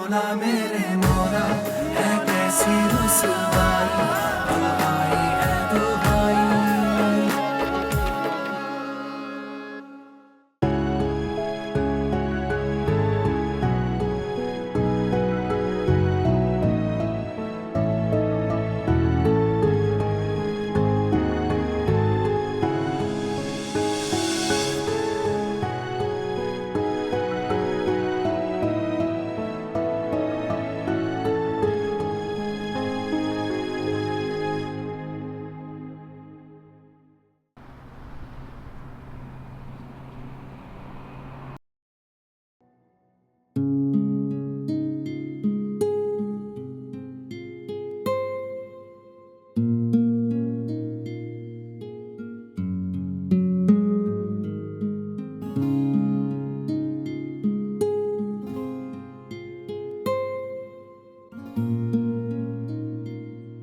मोना मेरे मोना है कैसी रुसवाई, दुहाई है दुहाई।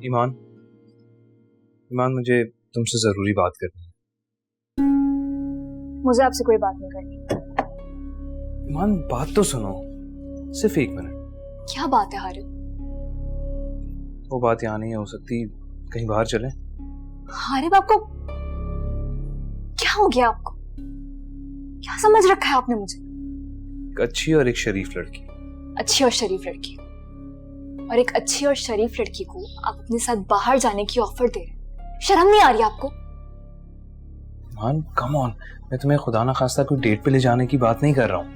ईमान, ईमान मुझे तुमसे जरूरी बात करनी है। मुझे आपसे कोई बात नहीं करनी। ईमान बात तो सुनो, सिर्फ 1 मिनट। क्या बात है हारिब? वो बात यहाँ नहीं हो सकती, कहीं बाहर चलें? हारिब आपको क्या हो गया? आपको क्या समझ रखा है आपने मुझे? एक अच्छी और एक शरीफ लड़की। अच्छी और शरीफ लड़की, और एक अच्छी और शरीफ लड़की को आप अपने साथ बाहर जाने की ऑफर दे रहे हैं? शर्म नहीं आ रही आपको? ईमान कम ऑन, मैं तुम्हें खुदा ना खास्ता कोई डेट पे ले जाने की बात नहीं कर रहा हूँ।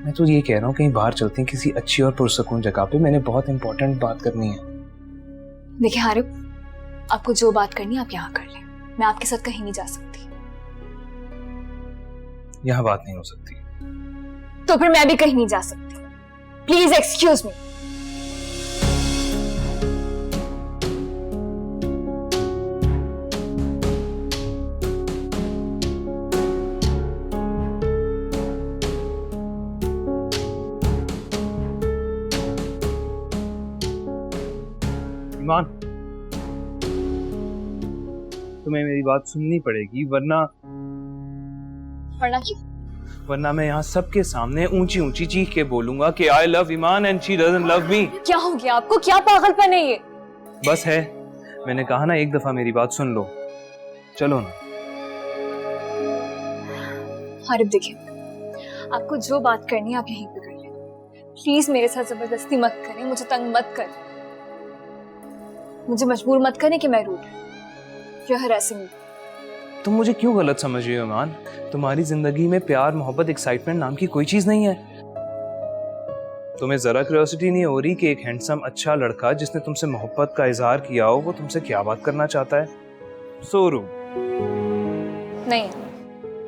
मैं तो ये कह रहा हूँ कहीं बाहर चलते हैं किसी अच्छी और पुरसकून जगह पे, मैंने बहुत इंपॉर्टेंट बात करनी है। देखिए हारिब, आपको जो बात करनी है आप यहाँ कर लें, मैं आपके साथ कहीं नहीं जा सकती। यहाँ बात नहीं हो सकती। तो फिर मैं भी कहीं नहीं जा सकती। Please excuse me. ईमान, तुम्हें मेरी बात सुननी पड़ेगी, वरना क्यों? वरना मैं यहाँ सबके सामने ऊंची ऊंची चीख के बोलूंगा कि I love Iman and she doesn't love me. क्या हो गया आपको? क्या पागलपन है ये? बस है, मैंने कहा ना, एक दफा मेरी बात सुन लो, चलो ना। हारिब देखिए, आपको जो बात करनी है आप यहीं पे कर लें। प्लीज मेरे साथ जबरदस्ती मत करें, मुझे तंग मत करें, मुझे मजबूर मत करें कि मैं रूठ या हरासिंग। तुम मुझे क्यों गलत समझ रही हो ईमान? तुम्हारी जिंदगी में प्यार, मोहब्बत, एक्साइटमेंट नाम की कोई चीज नहीं है। तुम्हें जरा क्यूरियोसिटी नहीं हो रही कि एक हैंडसम अच्छा लड़का जिसने तुमसे मोहब्बत का इजहार किया हो, वो तुमसे क्या बात करना चाहता है? सोरू नहीं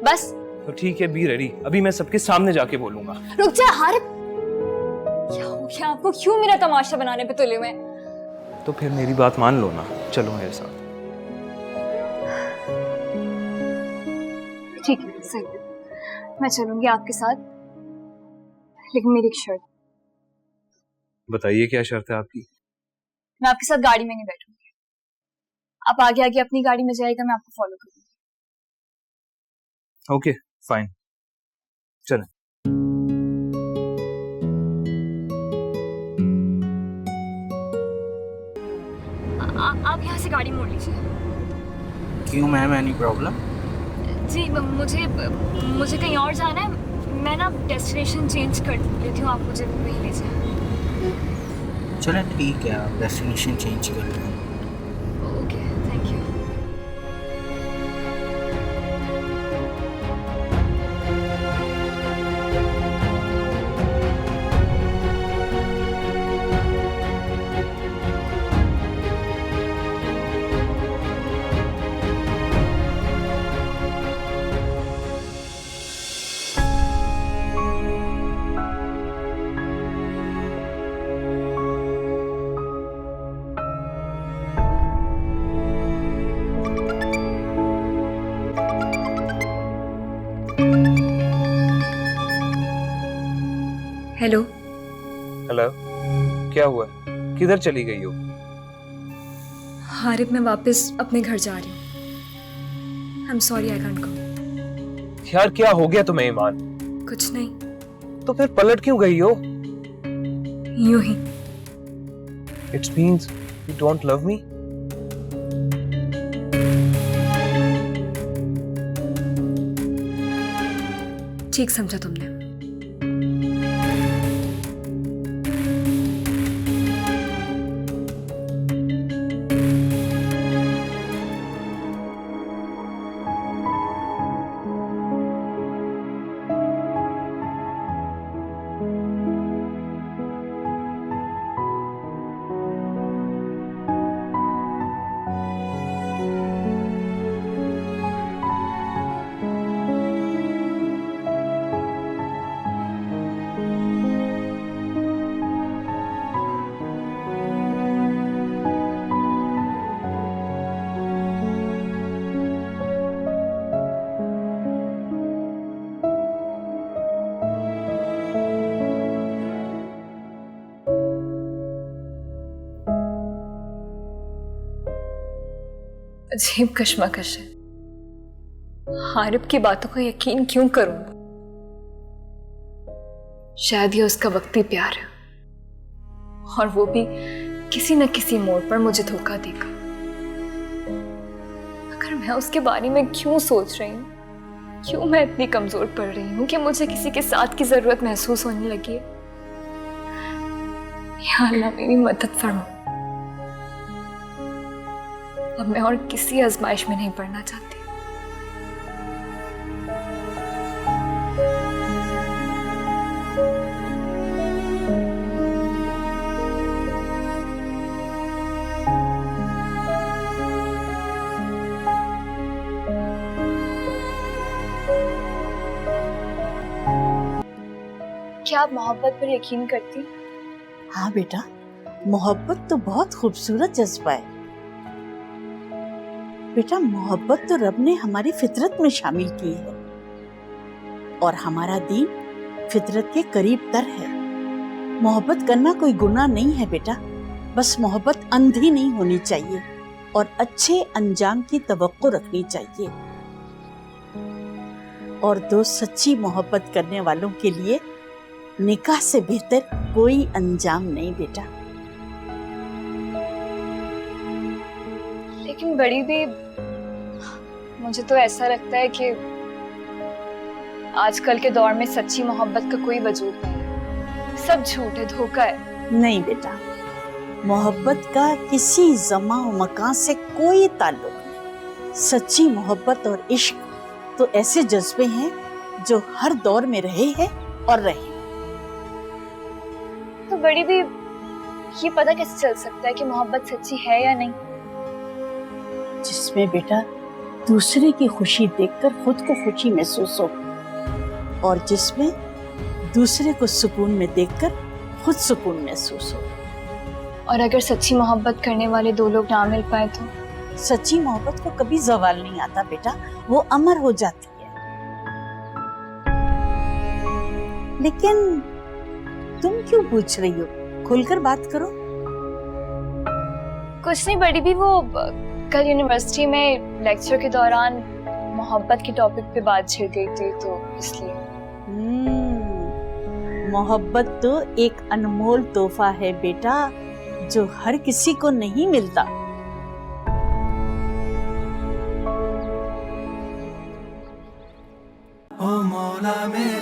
बस। तो ठीक है, बी रेडी, अभी मैं सबके सामने जाके बोलूंगा। रुक जा हारिब, क्या हो गया आपको? क्यों मेरा तमाशा बनाने पे तुले हुए? तो फिर मेरी बात मान लो ना, चलो मेरे साथ। ठीक है, सही है, मैं चलूंगी आपके साथ, लेकिन मेरी एक शर्त। बताइए क्या शर्त है आपकी? मैं आपके साथ गाड़ी में नहीं बैठूंगी। आप आगे आगे अपनी गाड़ी में जाएगा, मैं आपको फॉलो करूंगी। ओके फाइन, चलें। आप यहाँ से गाड़ी मोड़ लीजिए। क्यों मैम, एनी प्रॉब्लम? जी मुझे कहीं और जाना है, मैं ना डेस्टिनेशन चेंज कर लेती हूँ, आप मुझे वहीं ले जाए। चलो ठीक है, आप डेस्टिनेशन चेंज कर लो। Okay, thank you. Hello. Hello, क्या हुआ? किधर चली गई हो? हारिब, मैं वापस अपने घर जा रही हूँ। I am sorry, I can't go. यार क्या हो गया तुम्हें ईमान? कुछ नहीं। तो फिर पलट क्यों गई हो? यूं ही। It's means you don't love me? ठीक समझा तुमने। अजीब कश्मकश है। हारिब की बातों को यकीन क्यों करूं? शायद ये उसका वक्ती प्यार है, और वो भी किसी न किसी मोड़ पर मुझे धोखा देगा। अगर मैं उसके बारे में क्यों सोच रही हूँ, क्यों मैं इतनी कमजोर पड़ रही हूँ कि मुझे किसी के साथ की जरूरत महसूस होने लगी है। या अल्लाह मेरी मदद फरमा। अब मैं और किसी आजमाइश में नहीं पड़ना चाहती। क्या आप मोहब्बत पर यकीन करती? हाँ बेटा, मोहब्बत तो बहुत खूबसूरत जज्बा है बेटा। मोहब्बत तो रब ने हमारी फितरत में शामिल की है, और हमारा दीन फितरत के करीब तर है। मोहब्बत करना कोई गुनाह नहीं है बेटा, बस मोहब्बत अंधी नहीं होनी चाहिए और अच्छे अंजाम की तवक्को रखनी चाहिए। और दो सच्ची मोहब्बत करने वालों के लिए निकाह से बेहतर कोई अंजाम नहीं बेटा। लेकिन बड़ी भी, मुझे तो ऐसा लगता है कि आजकल के दौर में सच्ची मोहब्बत का कोई वजूद नहीं है। सब झूठ है, धोखा है। नहीं बेटा, मोहब्बत का किसी ज़मा और मकान से कोई ताल्लुक नहीं। सच्ची मोहब्बत और इश्क तो ऐसे जज्बे हैं जो हर दौर में रहे हैं और रहे। तो बड़ी भी, ये पता कैसे चल सकता है कि मोहब्बत सच्ची है या नहीं? जिसमें बेटा दूसरे की खुशी देखकर खुद को खुशी महसूस हो, और जिसमें दूसरे को सुकून में देखकर खुद सुकून महसूस हो। और अगर सच्ची मोहब्बत करने वाले दो लोग ना मिल पाए तो? सच्ची मोहब्बत को कभी ज़वाल नहीं आता बेटा, वो अमर हो जाती है। लेकिन तुम क्यों पूछ रही हो? खुलकर बात करो। कुछ नहीं बड़ी भी, वो कल यूनिवर्सिटी में लेक्चर के दौरान मोहब्बत के टॉपिक पे बात छिड़ गई थी, तो इसलिए। मोहब्बत तो एक अनमोल तोहफा है बेटा, जो हर किसी को नहीं मिलता। ओ मौला मेरे